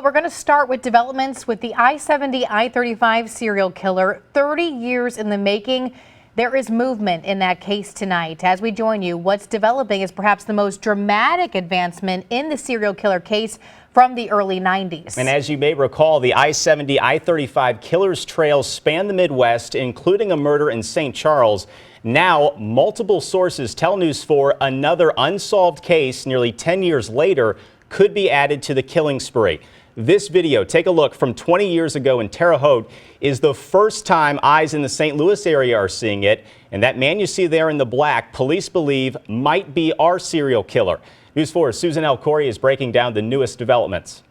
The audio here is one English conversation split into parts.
We're going to start with developments with the I-70, I-35 serial killer, 30 years in the making. There is movement in that case tonight. As we join you, what's developing is perhaps the most dramatic advancement in the serial killer case from the early 90s. And as you may recall, the I-70, I-35 killer's trails span the Midwest, including a murder in St. Charles. Now, multiple sources tell News 4 another unsolved case nearly 10 years later could be added to the killing spree. This video, take a look, from 20 years ago in Terre Haute, is the first time eyes in the St. Louis area are seeing it. And that man you see there in the black, police believe might be our serial killer. News 4's Susan L. Corey is breaking down the newest developments.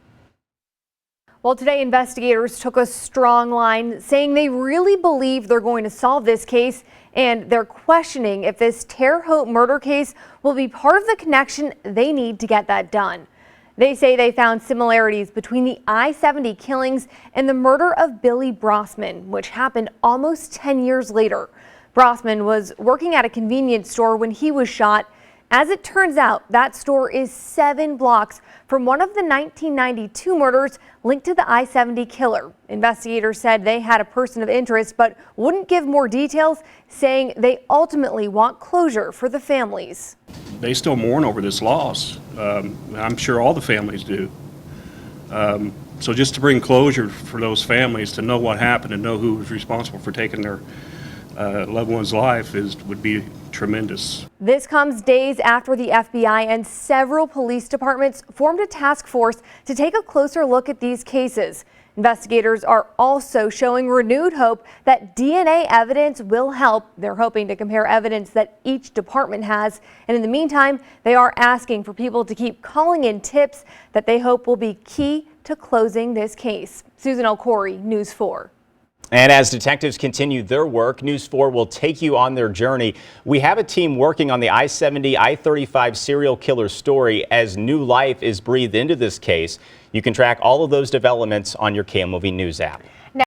Well, today investigators took a strong line, saying they really believe they're going to solve this case, and they're questioning if this Terre Haute murder case will be part of the connection they need to get that done. They say they found similarities between the I-70 killings and the murder of Billy Brossman, which happened almost 10 years later. Brossman was working at a convenience store when he was shot. As it turns out, that store is 7 blocks from one of the 1992 murders linked to the I-70 killer. Investigators said they had a person of interest but wouldn't give more details, saying they ultimately want closure for the families. They still mourn over this loss. I'm sure all the families do. So just to bring closure for those families, to know what happened and know who was responsible for taking their loved one's life would be tremendous. This comes days after the FBI and several police departments formed a task force to take a closer look at these cases. Investigators are also showing renewed hope that DNA evidence will help. They're hoping to compare evidence that each department has. And in the meantime, they are asking for people to keep calling in tips that they hope will be key to closing this case. Susan L. Corey, News 4. And as detectives continue their work, News 4 will take you on their journey. We have a team working on the I-70, I-35 serial killer story as new life is breathed into this case. You can track all of those developments on your KMOV News app.